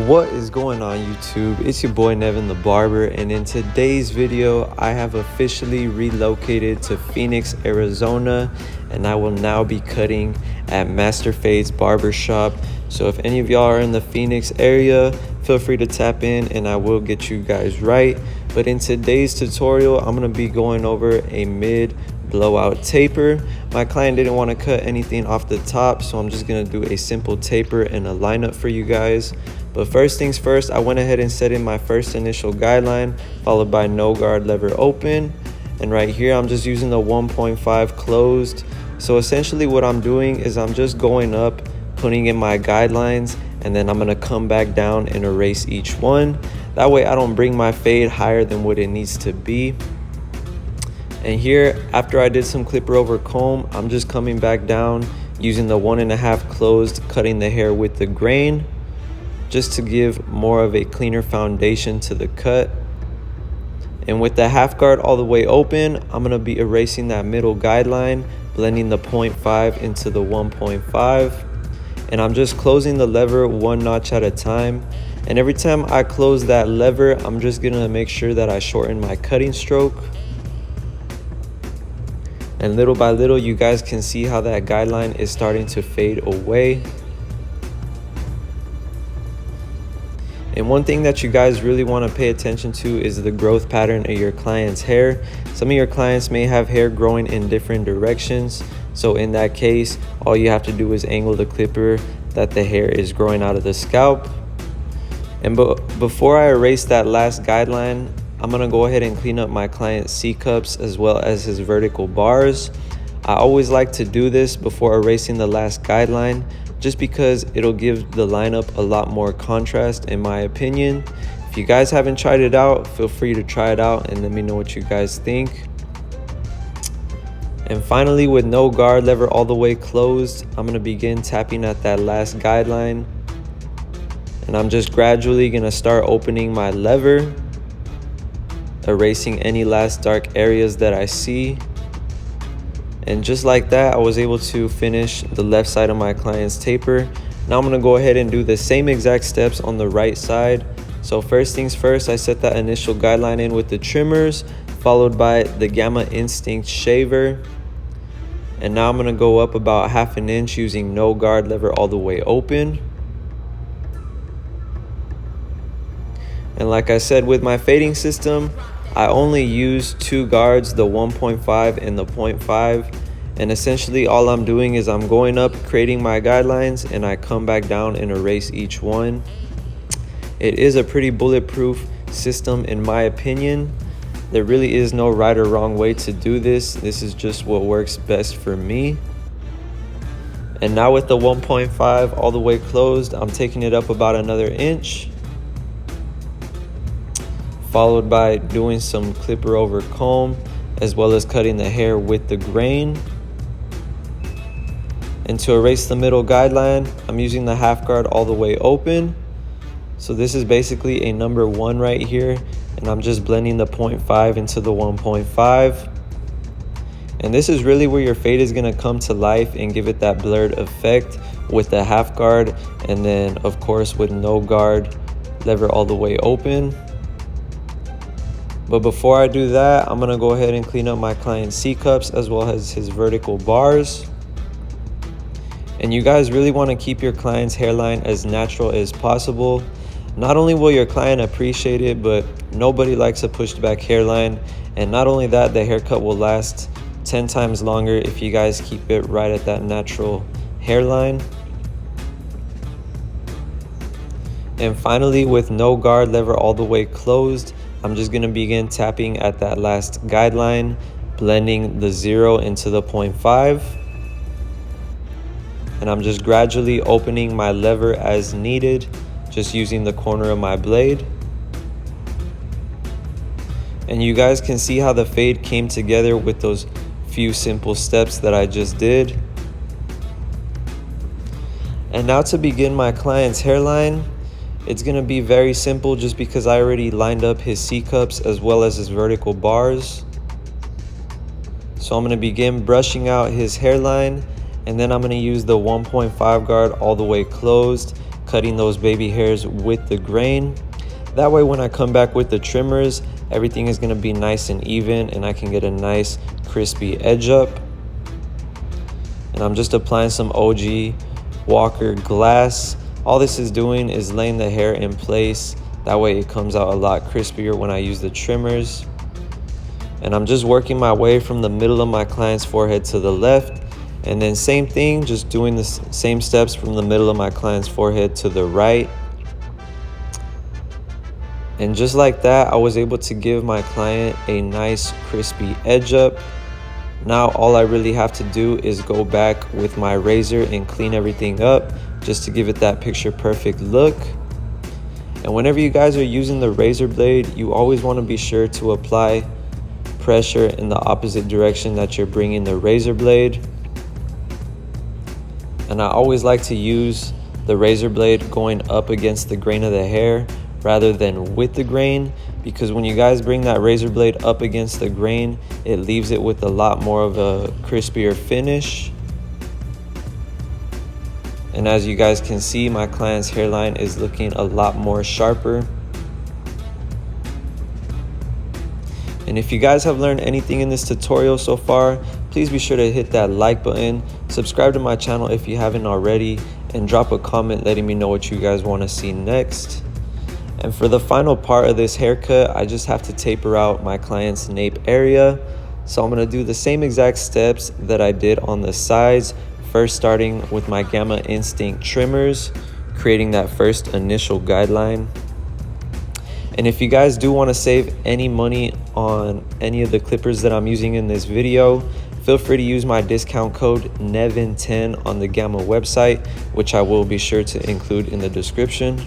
What is going on YouTube? It's your boy Nevin the Barber, and in today's video I have officially relocated to Phoenix, Arizona, and I will now be cutting at Master Fade's barbershop. So if any of y'all are in the Phoenix area, feel free to tap in and I will get you guys right. But in today's tutorial I'm going to be going over a mid blowout taper. My client didn't want to cut anything off the top, so I'm just going to do a simple taper and a lineup for you guys. But first things first, I went ahead and set in my first initial guideline, followed by no guard lever open. And right here, I'm just using the 1.5 closed. So essentially what I'm doing is I'm just going up, putting in my guidelines, and then I'm gonna come back down and erase each one. That way I don't bring my fade higher than what it needs to be. And here, after I did some clipper over comb, I'm just coming back down using the 1.5 closed, cutting the hair with the grain, just to give more of a cleaner foundation to the cut. And with the half guard all the way open, I'm going to be erasing that middle guideline, blending the 0.5 into the 1.5. And I'm just closing the lever one notch at a time. And every time I close that lever, I'm just going to make sure that I shorten my cutting stroke. And little by little, you guys can see how that guideline is starting to fade away. And one thing that you guys really want to pay attention to is the growth pattern of your client's hair. Some of your clients may have hair growing in different directions. So in that case, all you have to do is angle the clipper that the hair is growing out of the scalp. And before I erase that last guideline, I'm going to go ahead and clean up my client's C-cups as well as his vertical bars. I always like to do this before erasing the last guideline, just because it'll give the lineup a lot more contrast in my opinion. If you guys haven't tried it out, feel free to try it out and let me know what you guys think. And finally, with no guard lever all the way closed, I'm going to begin tapping at that last guideline. And I'm just gradually going to start opening my lever, erasing any last dark areas that I see. And just like that, I was able to finish the left side of my client's taper. Now I'm going to go ahead and do the same exact steps on the right side. So first things first, I set that initial guideline in with the trimmers, followed by the Gamma Instinct shaver. And now I'm going to go up about 1/2 inch using no guard lever all the way open. And like I said, with my fading system, I only use 2 guards, the 1.5 and the 0.5. And essentially all I'm doing is I'm going up, creating my guidelines, and I come back down and erase each one. It is a pretty bulletproof system in my opinion. There really is no right or wrong way to do this. This is just what works best for me. And now with the 1.5 all the way closed, I'm taking it up about another inch, followed by doing some clipper over comb, as well as cutting the hair with the grain. And to erase the middle guideline, I'm using the half guard all the way open. So this is basically a number 1 right here, and I'm just blending the 0.5 into the 1.5. And this is really where your fade is gonna come to life and give it that blurred effect with the half guard, and then of course with no guard lever all the way open. But before I do that, I'm going to go ahead and clean up my client's C-cups as well as his vertical bars. And you guys really want to keep your client's hairline as natural as possible. Not only will your client appreciate it, but nobody likes a pushed back hairline. And not only that, the haircut will last 10 times longer if you guys keep it right at that natural hairline. And finally, with no guard lever all the way closed, I'm just going to begin tapping at that last guideline, blending the 0 into the 0.5. And I'm just gradually opening my lever as needed, just using the corner of my blade. And you guys can see how the fade came together with those few simple steps that I just did. And now to begin my client's hairline, it's going to be very simple just because I already lined up his C-cups as well as his vertical bars. So I'm going to begin brushing out his hairline, and then I'm going to use the 1.5 guard all the way closed, cutting those baby hairs with the grain. That way when I come back with the trimmers, everything is gonna be nice and even and I can get a nice crispy edge up. And I'm just applying some OG Walker glass. All this is doing is laying the hair in place. That way it comes out a lot crispier when I use the trimmers. And I'm just working my way from the middle of my client's forehead to the left. And then same thing, just doing the same steps from the middle of my client's forehead to the right. And just like that, I was able to give my client a nice crispy edge up. Now all I really have to do is go back with my razor and clean everything up just to give it that picture perfect look. And whenever you guys are using the razor blade, you always want to be sure to apply pressure in the opposite direction that you're bringing the razor blade. And I always like to use the razor blade going up against the grain of the hair rather than with the grain, because when you guys bring that razor blade up against the grain, it leaves it with a lot more of a crispier finish. And as you guys can see, my client's hairline is looking a lot more sharper. And if you guys have learned anything in this tutorial so far, please be sure to hit that like button, subscribe to my channel if you haven't already, and drop a comment letting me know what you guys want to see next. And for the final part of this haircut, I just have to taper out my client's nape area. So I'm going to do the same exact steps that I did on the sides, first starting with my Gamma Instinct trimmers, creating that first initial guideline. And if you guys do want to save any money on any of the clippers that I'm using in this video, feel free to use my discount code NevinTheBarber on the Gamma website, which I will be sure to include in the description.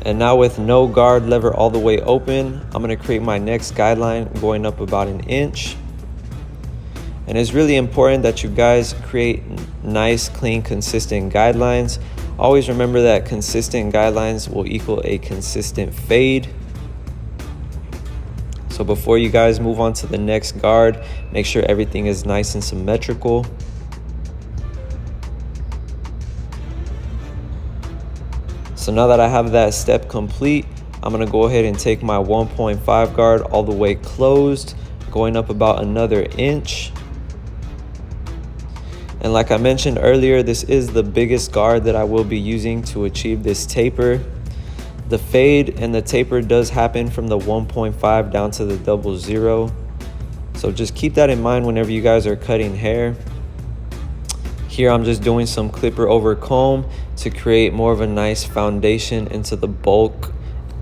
And now with no guard lever all the way open, I'm going to create my next guideline going up about 1 inch. And it's really important that you guys create nice, clean, consistent guidelines. Always remember that consistent guidelines will equal a consistent fade. So before you guys move on to the next guard, make sure everything is nice and symmetrical. So now that I have that step complete, I'm going to go ahead and take my 1.5 guard all the way closed, going up about another inch. And like I mentioned earlier, this is the biggest guard that I will be using to achieve this taper. The fade and the taper does happen from the 1.5 down to the 00. So just keep that in mind whenever you guys are cutting hair. Here I'm just doing some clipper over comb to create more of a nice foundation into the bulk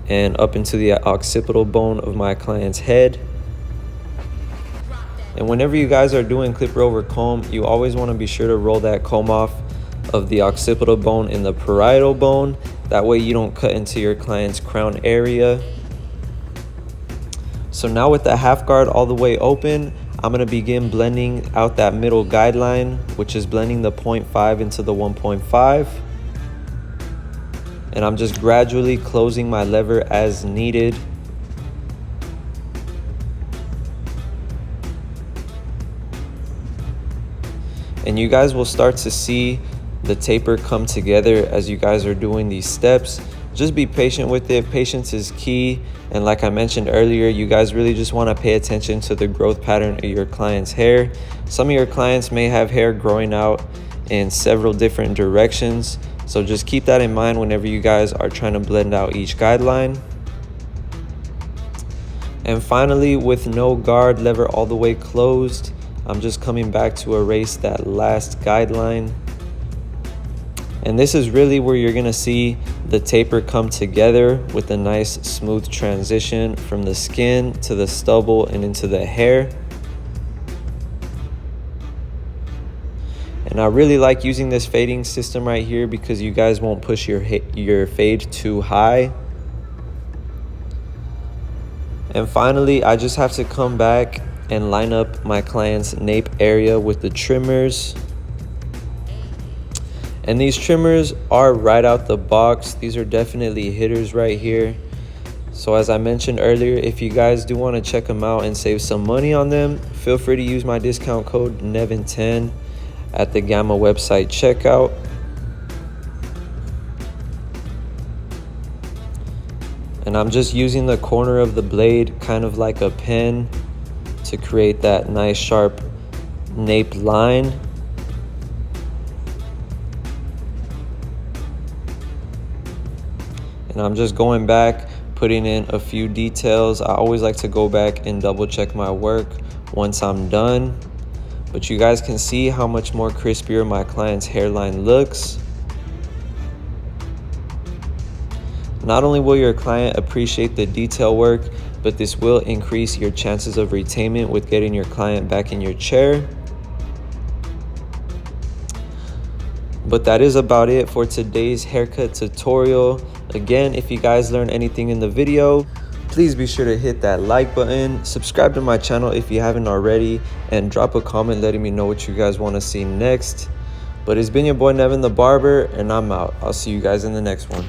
and up into the occipital bone of my client's head. And whenever you guys are doing clipper over comb, you always want to be sure to roll that comb off of the occipital bone and the parietal bone. That way you don't cut into your client's crown area. So now with the half guard all the way open, I'm going to begin blending out that middle guideline, which is blending the 0.5 into the 1.5. And I'm just gradually closing my lever as needed. And you guys will start to see the taper come together as you guys are doing these steps. Just be patient with it. Patience is key. And like I mentioned earlier, you guys really just want to pay attention to the growth pattern of your client's hair. Some of your clients may have hair growing out in several different directions. So just keep that in mind whenever you guys are trying to blend out each guideline. And finally, with no guard lever all the way closed, I'm just coming back to erase that last guideline. And this is really where you're gonna see the taper come together with a nice smooth transition from the skin to the stubble and into the hair. And I really like using this fading system right here because you guys won't push your fade too high. And finally, I just have to come back and line up my client's nape area with the trimmers. And these trimmers are right out the box. These are definitely hitters right here. So as I mentioned earlier, if you guys do want to check them out and save some money on them, feel free to use my discount code NEVIN10 at the Gamma website checkout. And I'm just using the corner of the blade kind of like a pen to create that nice sharp nape line. And I'm just going back, putting in a few details. I always like to go back and double check my work once I'm done. But you guys can see how much more crispier my client's hairline looks. Not only will your client appreciate the detail work, but this will increase your chances of retainment with getting your client back in your chair. But that is about it for today's haircut tutorial. Again, if you guys learned anything in the video, please be sure to hit that like button, subscribe to my channel if you haven't already, and drop a comment letting me know what you guys want to see next. But it's been your boy Nevin the Barber, and I'm out. I'll see you guys in the next one.